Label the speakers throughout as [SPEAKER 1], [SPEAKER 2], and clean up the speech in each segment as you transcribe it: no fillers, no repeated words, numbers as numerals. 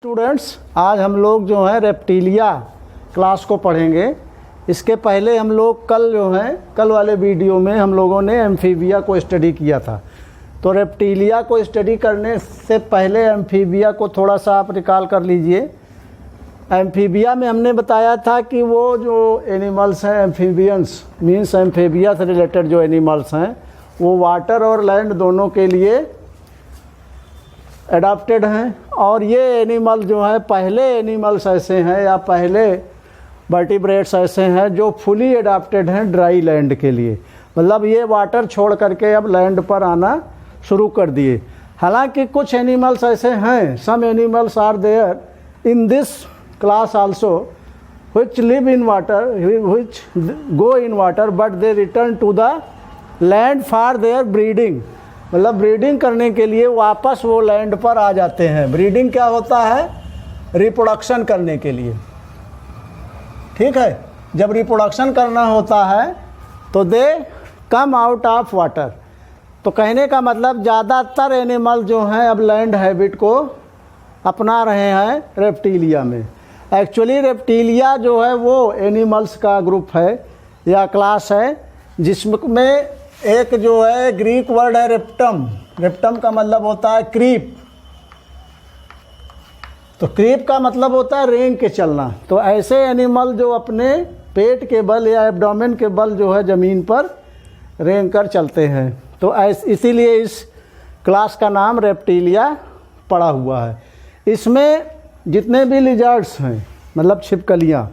[SPEAKER 1] Students, आज हम लोग जो है रेप्टिलिया क्लास को पढ़ेंगे। इसके पहले हम लोग कल वाले वीडियो में हम लोगों ने एम्फीबिया को स्टडी किया था। तो रेप्टिलिया को स्टडी करने से पहले एम्फीबिया को थोड़ा सा आप रिकॉल कर लीजिए। एम्फीबिया में हमने बताया था कि वो जो एनिमल्स हैं, एम्फीबियंस मीन्स एम्फीबिया से रिलेटेड जो एनिमल्स हैं वो वाटर और लैंड दोनों के लिए एडाप्टेड हैं। और ये एनिमल जो है पहले एनिमल्स ऐसे हैं या पहले वर्टिब्रेट्स ऐसे हैं जो फुली एडाप्टेड हैं ड्राई लैंड के लिए, मतलब ये वाटर छोड़ करके अब लैंड पर आना शुरू कर दिए। हालांकि कुछ एनिमल्स ऐसे हैं, some animals are there in this class also which live in water, which go in water but they return to the land for their breeding, मतलब ब्रीडिंग करने के लिए वापस वो लैंड पर आ जाते हैं। ब्रीडिंग क्या होता है? रिप्रोडक्शन करने के लिए, ठीक है। जब रिप्रोडक्शन करना होता है तो दे कम आउट ऑफ वाटर। तो कहने का मतलब ज़्यादातर एनिमल जो हैं अब लैंड हैबिट को अपना रहे हैं रेप्टिलिया में। एक्चुअली रेप्टिलिया जो है वो एनिमल्स का ग्रुप है या क्लास है जिसमें एक जो है ग्रीक वर्ड है रेप्टम। रेप्टम का मतलब होता है क्रीप। तो क्रीप का मतलब होता है रेंग के चलना। तो ऐसे एनिमल जो अपने पेट के बल या एब्डोमेन के बल जो है ज़मीन पर रेंग कर चलते हैं। तो इसीलिए इस क्लास का नाम रेप्टिलिया पड़ा हुआ है। इसमें जितने भी लिजर्ड्स हैं मतलब छिपकलियाँ,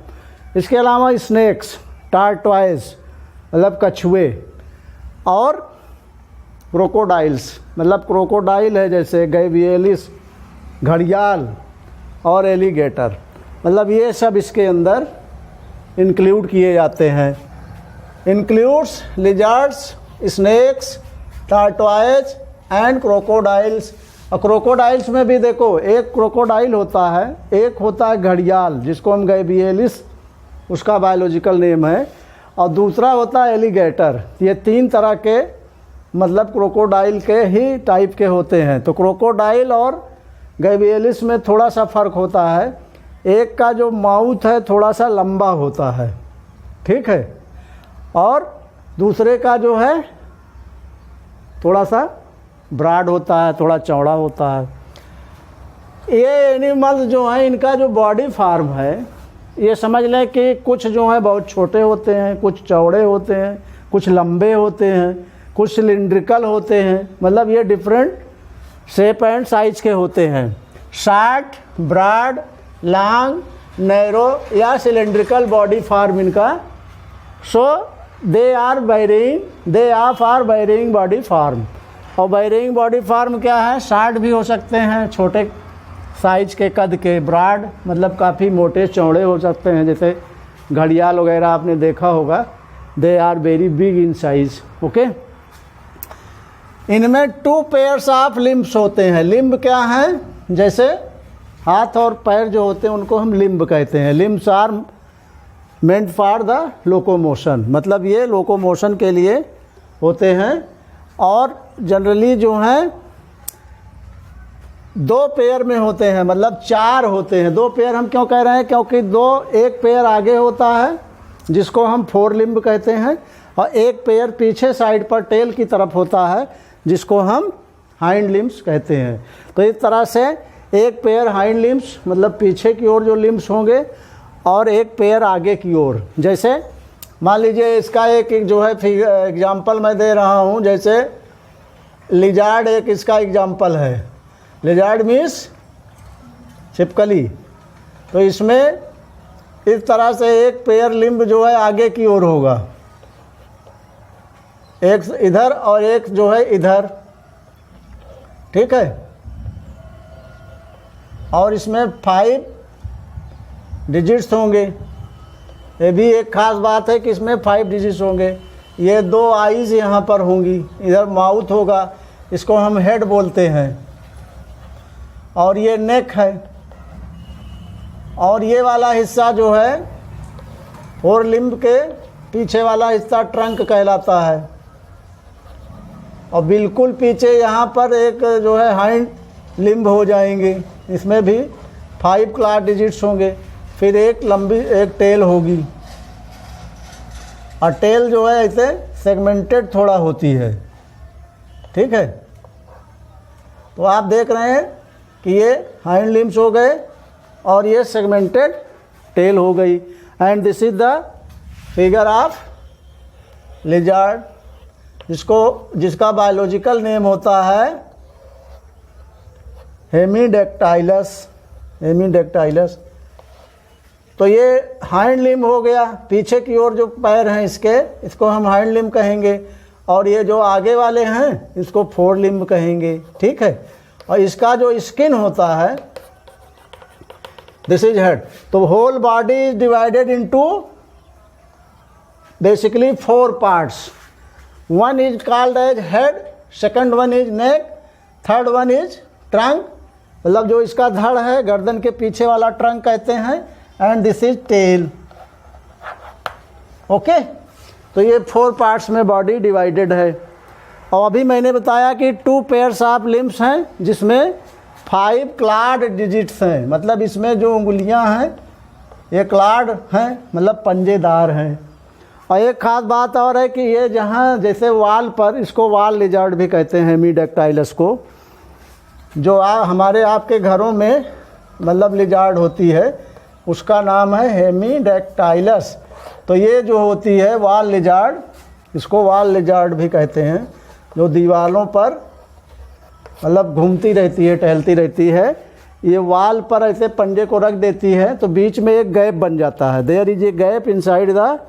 [SPEAKER 1] इसके अलावा स्नेक्स, टार्टवाइज मतलब कछुए, और क्रोकोडाइल्स मतलब क्रोकोडाइल है जैसे गैवियलिस, घड़ियाल और एलिगेटर, मतलब ये सब इसके अंदर इंक्लूड किए जाते हैं। Includes lizards, snakes, tortoise and crocodiles. और क्रोकोडाइल्स में भी देखो, एक क्रोकोडाइल होता है, एक होता है घड़ियाल जिसको हम गैवियलिस उसका बायोलॉजिकल नेम है, और दूसरा होता है एलिगेटर। ये तीन तरह के मतलब क्रोकोडाइल के ही टाइप के होते हैं। तो क्रोकोडाइल और गैवियलिस में थोड़ा सा फ़र्क होता है। एक का जो माउथ है थोड़ा सा लंबा होता है, ठीक है, और दूसरे का जो है थोड़ा सा ब्रॉड होता है, थोड़ा चौड़ा होता है। ये एनिमल्स जो हैं इनका जो बॉडी फॉर्म है ये समझ लें कि कुछ जो है बहुत छोटे होते हैं, कुछ चौड़े होते हैं, कुछ लंबे होते हैं, कुछ सिलिंड्रिकल होते हैं, मतलब ये डिफरेंट शेप एंड साइज के होते हैं। शॉर्ट, ब्रॉड, लॉन्ग, नैरो या सिलिंड्रिकल बॉडी फॉर्म इनका। So they are varying body form. और वेरिंग बॉडी फॉर्म क्या है? शॉर्ट भी हो सकते हैं, छोटे साइज के कद के, ब्रॉड मतलब काफ़ी मोटे चौड़े हो सकते हैं, जैसे घड़ियाल वगैरह आपने देखा होगा, they are very big in size. Okay, इनमें 2 पेयर्स ऑफ लिम्ब्स होते हैं। लिम्ब क्या हैं? जैसे हाथ और पैर जो होते हैं उनको हम लिम्ब कहते हैं। Limbs are meant for the locomotion, मतलब ये लोकोमोशन के लिए होते हैं। और जनरली जो हैं 2 पेयर में होते हैं, मतलब 4 होते हैं। 2 पेयर हम क्यों कह रहे हैं? क्योंकि एक पेयर आगे होता है जिसको हम फोर लिम्ब कहते हैं, और एक पेयर पीछे साइड पर टेल की तरफ होता है जिसको हम हाइंड लिम्ब्स कहते हैं। तो इस तरह से एक पेयर हाइंड लिम्ब्स मतलब पीछे की ओर जो लिम्ब्स होंगे, और एक पेयर आगे की ओर। जैसे मान लीजिए इसका एक जो है एग्जाम्पल मैं दे रहा हूँ, जैसे लिजार्ड एक इसका एग्जाम्पल है। लिजार्ड मीन्स छिपकली। तो इसमें इस तरह से एक पेयर लिम्ब जो है आगे की ओर होगा, एक इधर और एक जो है इधर, ठीक है। और इसमें 5 डिजिट्स होंगे। ये भी एक ख़ास बात है कि इसमें 5 डिजिट्स होंगे। ये 2 आईज यहाँ पर होंगी, इधर माउथ होगा, इसको हम हेड बोलते हैं, और ये नेक है। और ये वाला हिस्सा जो है फोर लिम्ब के पीछे वाला हिस्सा ट्रंक कहलाता है। और बिल्कुल पीछे यहाँ पर एक जो है हाइंड लिम्ब हो जाएंगे, इसमें भी 5 क्लास डिजिट्स होंगे, फिर एक लंबी एक टेल होगी, और टेल जो है ऐसे सेगमेंटेड थोड़ा होती है, ठीक है। तो आप देख रहे हैं कि ये हाइंड लिम्स हो गए और ये सेगमेंटेड टेल हो गई। And this is the figure of lizard, जिसका बायोलॉजिकल नेम होता है हेमीडेक्टाइलस। हेमीडेक्टाइलस। तो ये हाइंड लिम्ब हो गया, पीछे की ओर जो पैर हैं इसको हम हाइंड लिम्ब कहेंगे, और ये जो आगे वाले हैं इसको फोर लिम्ब कहेंगे, ठीक है। और इसका जो स्किन होता है, दिस इज हेड। तो whole body is divided into basically 4 parts. One is called as head, second one is neck, third one is trunk, मतलब जो इसका धड़ है, गर्दन के पीछे वाला ट्रंक कहते हैं, and this is tail. Okay, तो ये 4 पार्ट्स में बॉडी डिवाइडेड है। और अभी मैंने बताया कि 2 पेयर्स ऑफ लिम्स हैं, जिसमें 5 क्लाड डिजिट्स हैं, मतलब इसमें जो उंगलियां हैं ये क्लाड हैं, मतलब पंजेदार हैं। और एक खास बात और है कि ये जहाँ जैसे वाल पर, इसको वाल लिजार्ड भी कहते हैं, हेमीडेक्टाइलस को, जो हमारे आपके घरों में मतलब लिजार्ड होती है उसका नाम है हेमीडेक्टाइलस। तो ये जो होती है वाल लिजार्ड, इसको वाल लिजार्ड भी कहते हैं, जो दीवारों पर मतलब घूमती रहती है, टहलती रहती है। ये वाल पर ऐसे पंजे को रख देती है तो बीच में एक गैप बन जाता है, there is a gap inside the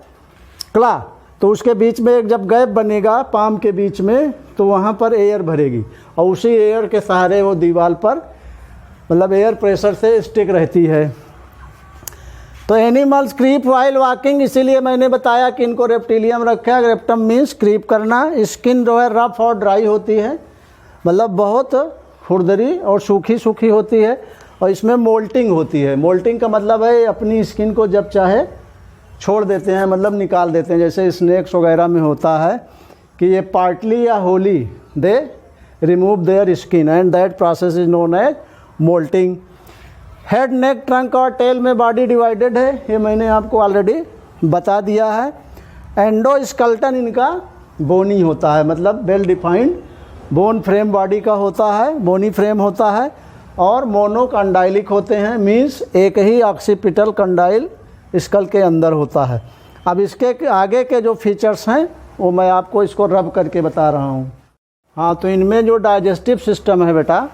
[SPEAKER 1] claw. तो उसके बीच में एक जब गैप बनेगा पाम के बीच में, तो वहाँ पर एयर भरेगी, और उसी एयर के सहारे वो दीवार पर मतलब एयर प्रेशर से स्टिक रहती है। तो एनिमल्स क्रीप वाइल वॉकिंग, इसीलिए मैंने बताया कि इनको रेप्टिलियम रखा है। रेप्टम मीन्स क्रीप करना। स्किन जो है रफ और ड्राई होती है, मतलब बहुत खुरदरी और सूखी सूखी होती है, और इसमें मोल्टिंग होती है। मोल्टिंग का मतलब है अपनी स्किन को जब चाहे छोड़ देते हैं, मतलब निकाल देते हैं, जैसे स्नेक्स वगैरह में होता है कि ये पार्टली या wholly they remove their skin, and that process is known as moulting. Head, neck, trunk और टेल में बॉडी डिवाइडेड है, ये मैंने आपको ऑलरेडी बता दिया है। एंडोस्केलेटन इनका बोनी होता है, मतलब well defined bone frame body का होता है, बोनी फ्रेम होता है, और मोनोकंडाइलिक होते हैं, मीन्स एक ही ऑक्सीपिटल कंडाइल स्कल के अंदर होता है। अब इसके आगे के जो फीचर्स हैं वो मैं आपको इसको रब करके बता रहा हूँ। हाँ, तो इनमें जो डाइजेस्टिव सिस्टम है बेटा,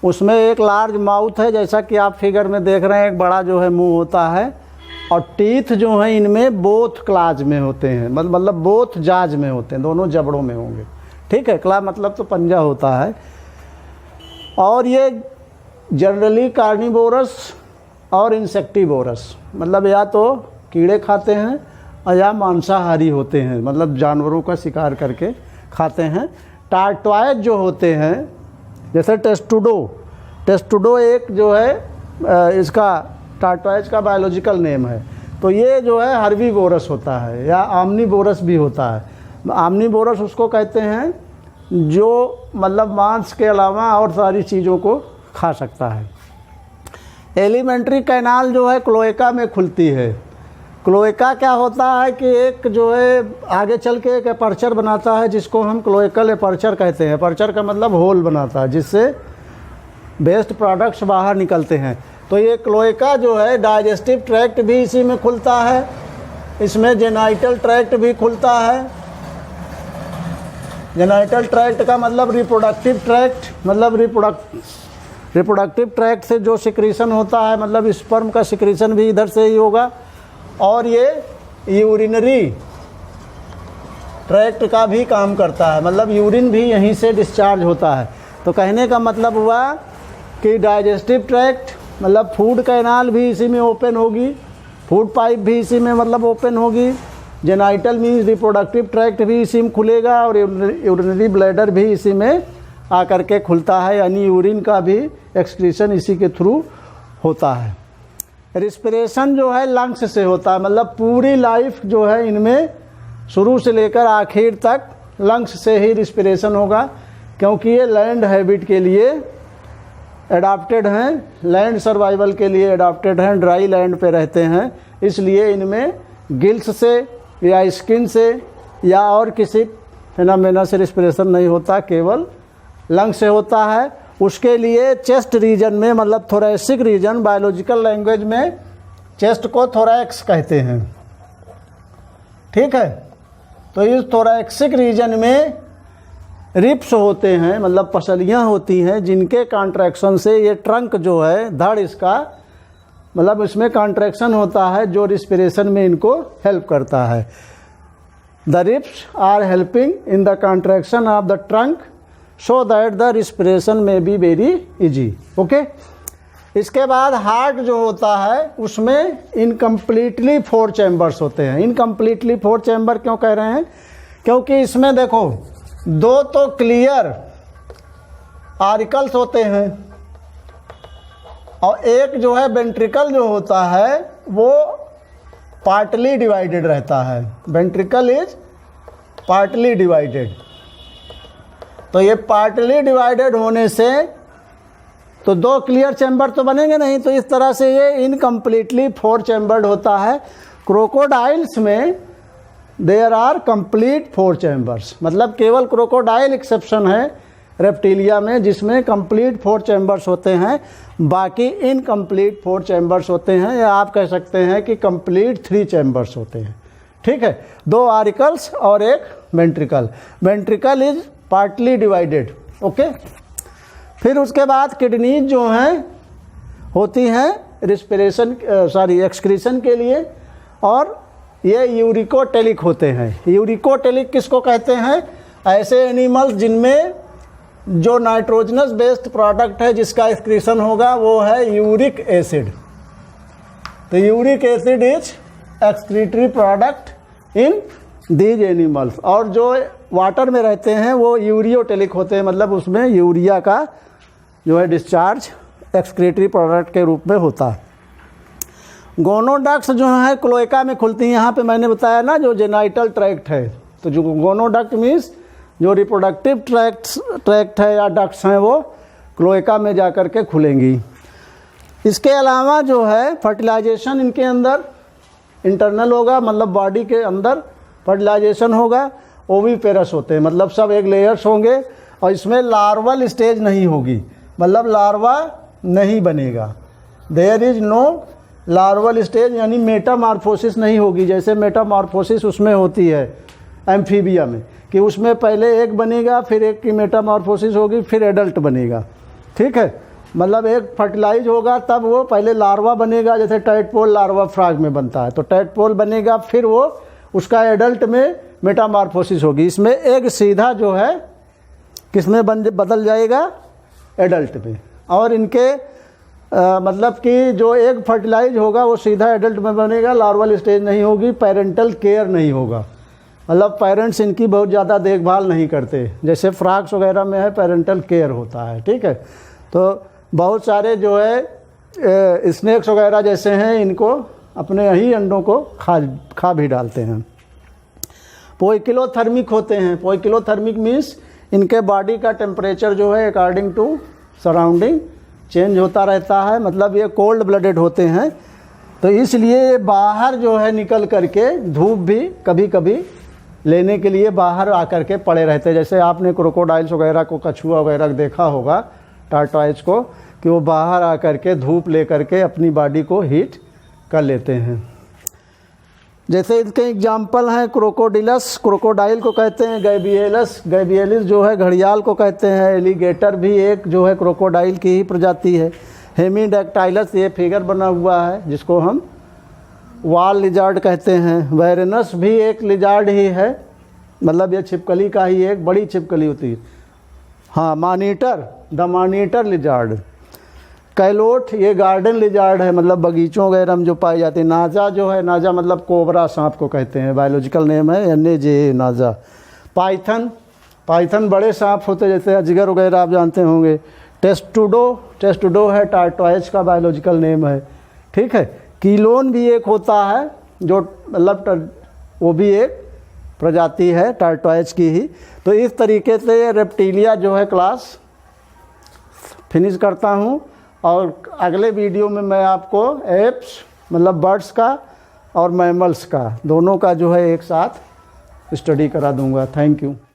[SPEAKER 1] उसमें एक लार्ज माउथ है, जैसा कि आप फिगर में देख रहे हैं, एक बड़ा जो है मुंह होता है, और टीथ जो हैं इनमें बोथ क्लाज में होते हैं, मतलब बोथ जाज में होते हैं, दोनों जबड़ों में होंगे, ठीक है। क्ला मतलब तो पंजा होता है। और ये जनरली कार्निवोरस और इंसेक्टिवोरस, मतलब या तो कीड़े खाते हैं और या मांसाहारी होते हैं, मतलब जानवरों का शिकार करके खाते हैं। टार्टवाइज जो होते हैं, जैसे टेस्टुडो एक जो है इसका टार्टवाइज का बायोलॉजिकल नेम है। तो ये जो है हर्बीवोरस होता है या आमनीवोरस भी होता है। आमनीवोरस उसको कहते हैं जो मतलब मांस के अलावा और सारी चीज़ों को खा सकता है। एलिमेंट्री कैनाल जो है क्लोएका में खुलती है। क्लोएका क्या होता है कि एक जो है आगे चल के एक एपर्चर बनाता है, जिसको हम क्लोएकल एपर्चर कहते हैं। एपर्चर का मतलब होल बनाता है, जिससे वेस्ट प्रोडक्ट्स बाहर निकलते हैं। तो ये क्लोएका जो है, डाइजेस्टिव ट्रैक्ट भी इसी में खुलता है, इसमें जेनाइटल ट्रैक्ट भी खुलता है। जेनाइटल ट्रैक्ट का मतलब रिप्रोडक्टिव ट्रैक्ट, मतलब रिप्रोडक्टिव ट्रैक्ट से जो सिक्रीशन होता है, मतलब स्पर्म का सिक्रीशन भी इधर से ही होगा। और ये यूरिनरी ट्रैक्ट का भी काम करता है, मतलब यूरिन भी यहीं से डिस्चार्ज होता है। तो कहने का मतलब हुआ कि डाइजेस्टिव ट्रैक्ट मतलब फूड कैनाल भी इसी में ओपन होगी, फूड पाइप भी इसी में मतलब ओपन होगी, जेनाइटल मीन्स रिप्रोडक्टिव ट्रैक्ट भी इसी में खुलेगा, और यूरिनरी ब्लैडर भी इसी में आकर के खुलता है, यानी यूरिन का भी एक्सक्रीशन इसी के थ्रू होता है। रिस्पिरेशन जो है लंग्स से होता है, मतलब पूरी लाइफ जो है इनमें शुरू से लेकर आखिर तक लंग्स से ही रिस्पिरेशन होगा, क्योंकि ये लैंड हैबिट के लिए एडाप्टेड हैं, लैंड सर्वाइवल के लिए एडाप्टेड हैं, ड्राई लैंड पे रहते हैं, इसलिए इनमें गिल्स से या स्किन से या और किसी फिनोमेना से रिस्पिरेशन नहीं होता, केवल लंग से होता है। उसके लिए चेस्ट रीजन में, मतलब थोरैसिक रीजन, बायोलॉजिकल लैंग्वेज में चेस्ट को थोरैक्स कहते हैं, ठीक है। तो इस थोरैक्सिक रीजन में रिप्स होते हैं, मतलब पसलियाँ होती हैं, जिनके कॉन्ट्रैक्शन से ये ट्रंक जो है, धड़ इसका, मतलब इसमें कॉन्ट्रैक्शन होता है जो रिस्पिरेशन में इनको हेल्प करता है। The ribs are helping in the contraction of the trunk so that the respiration may be very easy, okay. इसके बाद हार्ट जो होता है उसमें इनकम्प्लीटली 4 चैम्बर्स होते हैं। इनकम्प्लीटली 4 चैम्बर क्यों कह रहे हैं? क्योंकि इसमें देखो 2 तो क्लियर आरिकल्स होते हैं और एक जो है वेंट्रिकल जो होता है वो पार्टली डिवाइडेड रहता है। Ventricle is partly divided. तो ये पार्टली डिवाइडेड होने से तो 2 क्लियर चैम्बर तो बनेंगे नहीं, तो इस तरह से ये इनकम्प्लीटली 4 चैम्बर्ड होता है। क्रोकोडाइल्स में देयर आर कंप्लीट 4 चैम्बर्स, मतलब केवल क्रोकोडाइल एक्सेप्शन है रेप्टिलिया में जिसमें कंप्लीट 4 चैम्बर्स होते हैं, बाकी इनकम्प्लीट 4 चैम्बर्स होते हैं, या आप कह सकते हैं कि कंप्लीट 3 चैम्बर्स होते हैं, ठीक है। 2 आरिकल्स और एक ventricle. Ventricle is partly divided, okay. फिर उसके बाद किडनीज जो हैं होती हैं रिस्पिरेशन एक्सक्रीशन के लिए, और ये यूरिकोटेलिक होते हैं। यूरिकोटेलिक किसको कहते हैं? ऐसे एनिमल्स जिनमें जो नाइट्रोजनस बेस्ड प्रोडक्ट है जिसका एक्सक्रीशन होगा वो है यूरिक एसिड। तो uric acid is excretory product in these animals. और जो वाटर में रहते हैं वो यूरियोटेलिक होते हैं, मतलब उसमें यूरिया का जो है डिस्चार्ज एक्सक्रीटरी प्रोडक्ट के रूप में होता है। गोनोडक्ट्स जो है क्लोएका में खुलती हैं। यहाँ पे मैंने बताया ना जो जेनाइटल ट्रैक्ट है, तो जो गोनोडक्ट मीन्स जो रिप्रोडक्टिव ट्रैक्ट है या डक्ट्स हैं वो क्लोएका में जा कर के खुलेंगी। इसके अलावा जो है फर्टिलाइजेशन इनके अंदर इंटरनल होगा, मतलब बॉडी के अंदर फर्टिलाइजेशन होगा। ओविपेरस होते हैं, मतलब सब एक लेयर्स होंगे और इसमें लार्वल स्टेज नहीं होगी, मतलब लार्वा नहीं बनेगा। There is no larval stage, यानी मेटामॉर्फोसिस नहीं होगी, जैसे मेटामॉर्फोसिस उसमें होती है एम्फीबिया में, कि उसमें पहले एक बनेगा, फिर एक की मेटामॉर्फोसिस होगी, फिर एडल्ट बनेगा, ठीक है। मतलब एक फर्टिलाइज होगा तब वो पहले लार्वा बनेगा, जैसे टैडपोल लार्वा फ्रॉग में बनता है, तो टैडपोल बनेगा, फिर वो उसका एडल्ट में मेटामॉर्फोसिस होगी। इसमें एक सीधा जो है किसमें बदल जाएगा? एडल्ट में। और इनके मतलब कि जो एग फर्टिलाइज होगा वो सीधा एडल्ट में बनेगा, लार्वल स्टेज नहीं होगी, पेरेंटल केयर नहीं होगा, मतलब पेरेंट्स इनकी बहुत ज़्यादा देखभाल नहीं करते, जैसे फ्रॉग्स वगैरह में है पेरेंटल केयर होता है, ठीक है। तो बहुत सारे जो है स्नेक्स वगैरह जैसे हैं इनको अपने ही अंडों को खा भी डालते हैं। पोइकिलोथर्मिक होते हैं। पोइकिलोथर्मिक मीन्स इनके बॉडी का टेम्परेचर जो है अकॉर्डिंग टू सराउंडिंग चेंज होता रहता है, मतलब ये कोल्ड ब्लडेड होते हैं, तो इसलिए बाहर जो है निकल करके धूप भी कभी कभी लेने के लिए बाहर आकर के पड़े रहते हैं। जैसे आपने क्रोकोडाइल्स वगैरह को, कछुआ वगैरह देखा होगा, टार्टॉइज को, कि वो बाहर आकर के धूप ले करके अपनी बॉडी को हीट कर लेते हैं। जैसे इनके एग्जाम्पल हैं क्रोकोडिलस, क्रोकोडाइल को कहते हैं, गैबियलिस, गैबियलिस जो है घड़ियाल को कहते हैं, एलिगेटर भी एक जो है क्रोकोडाइल की ही प्रजाति है। हेमीडैक्टाइलस ये फिगर बना हुआ है जिसको हम वाल लिजार्ड कहते हैं। वैरेनस भी एक लिजार्ड ही है, मतलब ये छिपकली का ही एक बड़ी छिपकली होती है। हाँ, monitor, the monitor lizard. Calot ये गार्डन लिजार्ड है, मतलब बगीचों वगैरह में जो पाई जाती है। नाजा जो है, नाजा मतलब कोबरा सांप को कहते हैं, बायोलॉजिकल नेम है NAJA नाजा। पाइथन, पाइथन बड़े सांप होते हैं जैसे अजगर वगैरह आप जानते होंगे। टेस्टुडो, टेस्टुडो है टार्टॉइज का बायोलॉजिकल नेम है, ठीक है। कीलोन भी एक होता है जो मतलब वो भी एक प्रजाति है टार्टॉइज की ही। तो इस तरीके से रेप्टिलिया जो है क्लास फिनिश करता हूँ। और अगले वीडियो में मैं आपको एप्स मतलब बर्ड्स का और मैमल्स का दोनों का जो है एक साथ स्टडी करा दूँगा। Thank you.